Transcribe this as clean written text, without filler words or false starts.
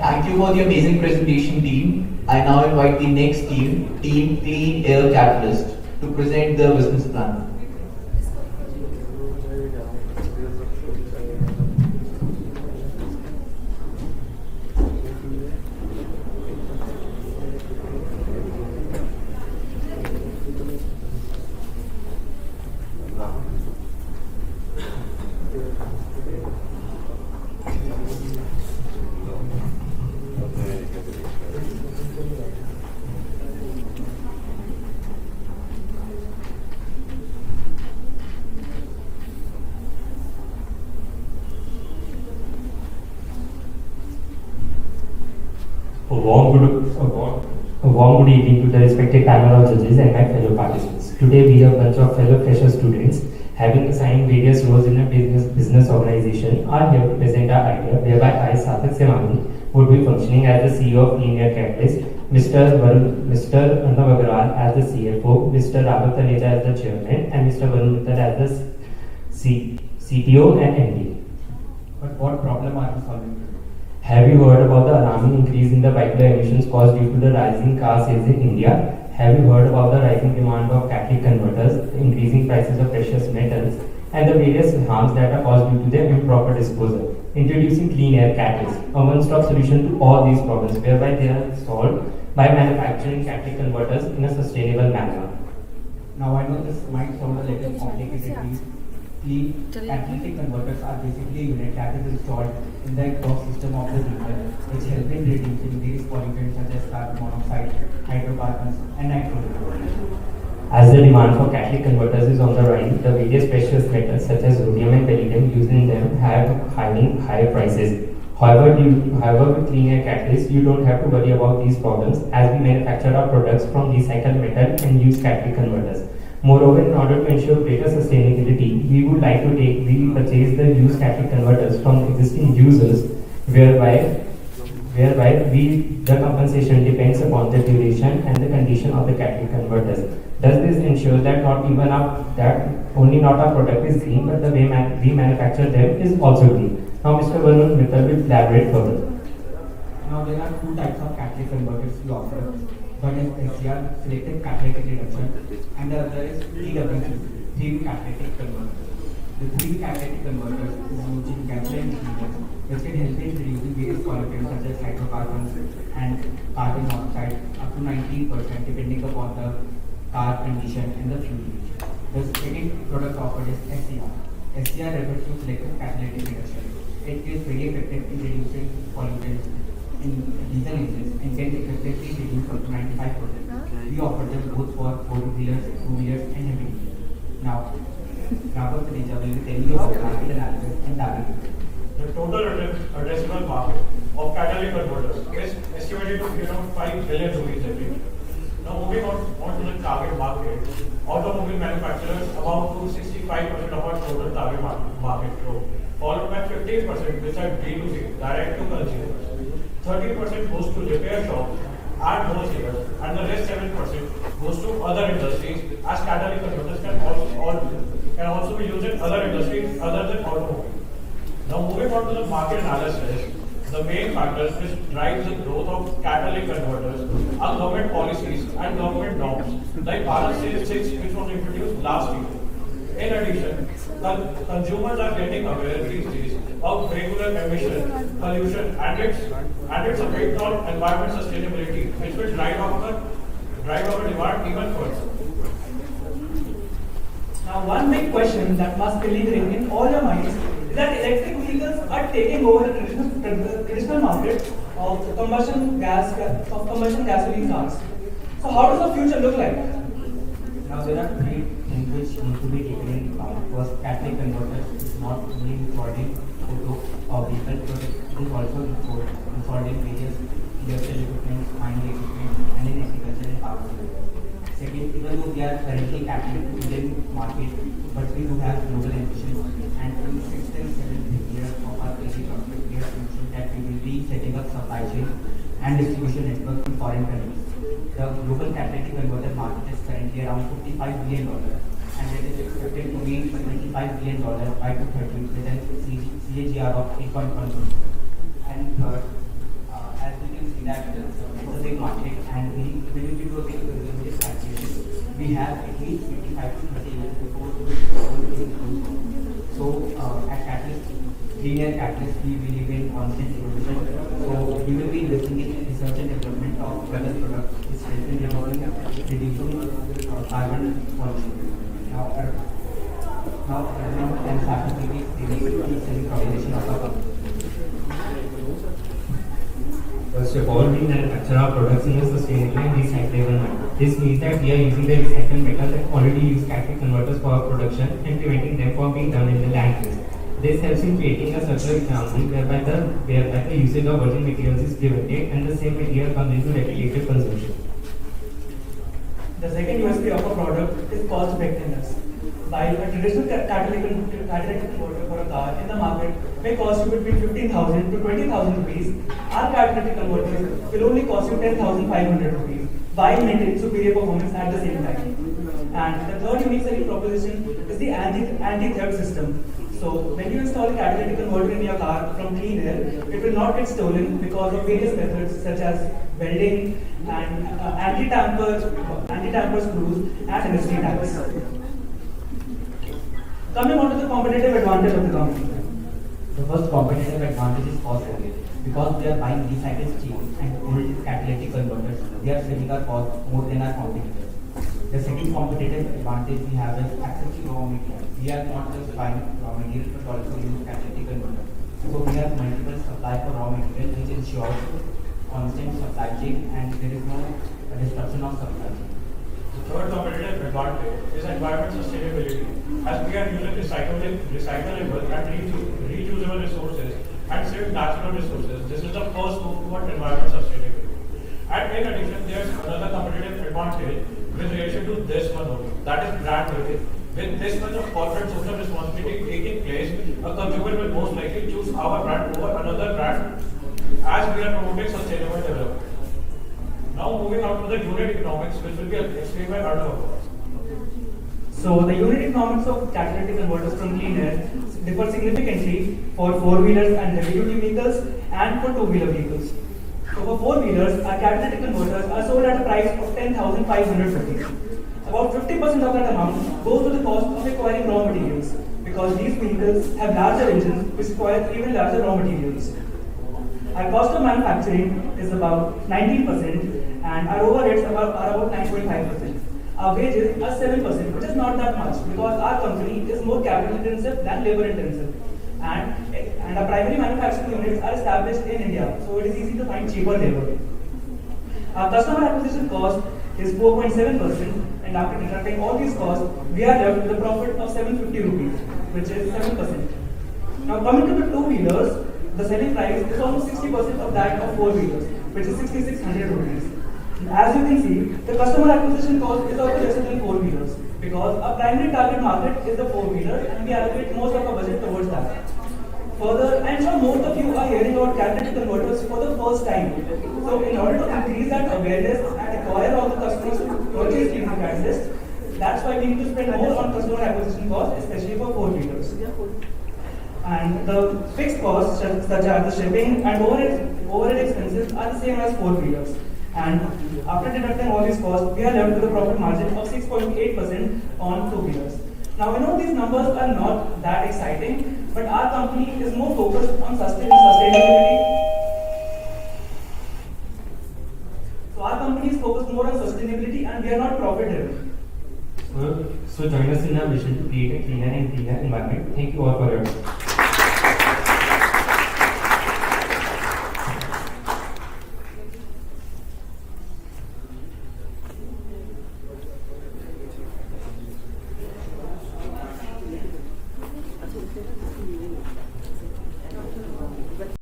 Thank you for the amazing presentation, team. I now invite the next team, Team Clean Air Catalyst, to present their business plan. A warm good evening to the respected panel of judges and my fellow participants. Today we are a bunch of fellow fresher students having assigned various roles in a business organization are here to present our idea whereby I, Sarthak Semani, would be functioning as the CEO of Clean Air Catalyst, Mr. Arnav Agarwal as the CFO, Mr. Raghav Taneja as the chairman and Mr. Varun Mittal as the CTO and MD. But what problem are you solving today? Have you heard about the alarming increase in the vehicle emissions caused due to the rising car sales in India? Have you heard about the rising demand of catalytic converters, the increasing prices of precious metals, and the various harms that are caused due to their improper disposal? Introducing Clean Air Catalyst, a one-stop solution to all these problems, whereby they are solved by manufacturing catalytic converters in a sustainable manner. Now I know this might sound a little complicated. Clean catalytic converters are basically a unit that is installed in the exhaust system of the vehicle, which help in reducing various pollutants such as carbon monoxide, hydrocarbons, and nitrogen. As the demand for catalytic converters is on the rise, the various precious metals such as rhodium and palladium used in them have higher prices. However, with Clean Air Catalyst, you don't have to worry about these problems as we manufacture our products from recycled metal and use catalytic converters. Moreover, in order to ensure greater sustainability, we purchase the used catalytic converters from existing users, whereby the compensation depends upon the duration and the condition of the catalytic converters. Thus, this ensures that only not our product is green, but the way we manufacture them is also green. Now, Mr. Varun Mittal will elaborate further. Now there are two types of catalytic converters we offer. One is SCR, selective catalytic reduction, and the other is TWC, three catalytic converters. The three catalytic converters is using gasoline fuels, which can help in reducing various pollutants such as hydrocarbons and carbon monoxide up to 19% depending upon the car condition and the fuel use. The second product offered is SCR. SCR refers to selective catalytic reduction. It is very effective in reducing pollutants in diesel engines and can effectively reduce up to 95%. We offer them both for four-wheelers, two-wheelers, and heavy vehicles. Now, Raghav Taneja will be telling you about market analysis and target. The total addressable market of catalytic converters is estimated to be around 5 billion rupees every year. Now, moving on to the target market, automobile manufacturers amount to 65% of our total target market growth, followed by 15% which are B2C, direct to consumers. 30% goes to repair shops and wholesalers, and the rest 7% goes to other industries as catalytic converters can also be used in other industries other than automobile. Now moving on to the market analysis, the main factors which drive the growth of catalytic converters are government policies and government norms like Bharat Stage 6 which was introduced last year. In addition, consumers are getting aware these days of regular emission, pollution, and its effect on environment sustainability, which will drive our demand even further. Now, one big question that must be lingering in all your minds is that electric vehicles are taking over the traditional market of combustion gasoline cars. So, how does the future look like? Now there are three things which need to be taken into account. First, catalytic converters is not only installed in auto or vehicle, but it is also installed in various industrial equipment, mining equipment, and in agriculture and power sectors. Second, even though we are currently tapping into Indian market, but we do have global ambitions, and in 6th and 7th year of our basic conflict, we are mentioned that we will be setting up supply chain and distribution network in foreign countries. The global catalytic converter market is currently around $55 billion, and it is expected to be $25 billion by 2030 with a CAGR of 8.1%. And third, we have at least 25 to 30 years before the So at Catalyst, Clean Catalyst, we believe in constant evolution. So we will be investing in research and development of wellness products, especially reducing carbon pollution. Now, and starting to be organization of our company. First of all, we manufacture our products in a sustainable and recyclable manner. This means that we are using the recycled metals and already used catalytic converters for our production and preventing them from being done in the landfills. This helps in creating a circular economy whereby the usage of virgin materials is prevented and the same material comes into regulated consumption. The second USP of a product is cost effectiveness. While a traditional catalytic converter for a car in the market may cost you between 15,000 to 20,000 rupees, our catalytic converters will only cost you 10,500 rupees while maintaining superior performance at the same time. And the third unique selling proposition is the anti-theft system. So when you install a catalytic converter in your car from Clean Air, it will not get stolen because of various methods such as welding and anti-tamper screws and industry tags. Coming on to the competitive advantage of the company. The first competitive advantage is cost saving. Because we are buying recycled steel and old catalytic converters, we are saving our cost more than our competitors. The second competitive advantage we have is access to raw materials. We are not just buying raw materials but also use catalytic converters. So we have multiple supply for raw materials which ensures constant supply chain and there is no disruption of supply chain. The third competitive advantage is environment sustainability. As we are using recyclable and reusable resources and saving natural resources, this is the first move toward environment sustainability. And in addition, there is another competitive advantage with relation to this one only, that is brand rating. With this much of corporate social responsibility taking place, a consumer will most likely choose our brand over another brand as we are promoting sustainable development. Now moving on to the unit economics, which will be explained by Arnav. So the unit economics of catalytic converters from Clean Air differ significantly for four-wheelers and heavy-duty vehicles and for two-wheeler vehicles. So for four-wheelers, our catalytic converters are sold at a price of 10,500 rupees. About 50% of that amount goes to the cost of acquiring raw materials because these vehicles have larger engines which require even larger raw materials. Our cost of manufacturing is about 19% and our overheads are about 9.5%. Our wages are 7%, which is not that much because our company is more capital intensive than labor intensive. And our primary manufacturing units are established in India, so it is easy to find cheaper labor. Our customer acquisition cost is 4.7%, and after deducting all these costs, we are left with a profit of 750 rupees, which is 7%. Now coming to the two-wheelers, the selling price is almost 60% of that of four-wheelers, which is 6,600 rupees. As you can see, the customer acquisition cost is also lesser than four-wheelers because our primary target market is the four-wheeler and we allocate most of our budget towards that. Further, I'm sure most of you are hearing about catalytic converters for the first time. So in order to increase that awareness and acquire all the customers to purchase Clean Air Catalyst, that's why we need to spend more on customer acquisition costs, especially for four-wheelers. And the fixed costs such as the shipping and overhead expenses are the same as four-wheelers. And after deducting all these costs, we are left with a profit margin of 6.8% on two-wheelers. Now, we know these numbers are not that exciting, but our company is more focused on sustainability. So our company is focused more on sustainability and we are not profit-driven. So join us in our mission to create a cleaner and cleaner environment. Thank you all for your time.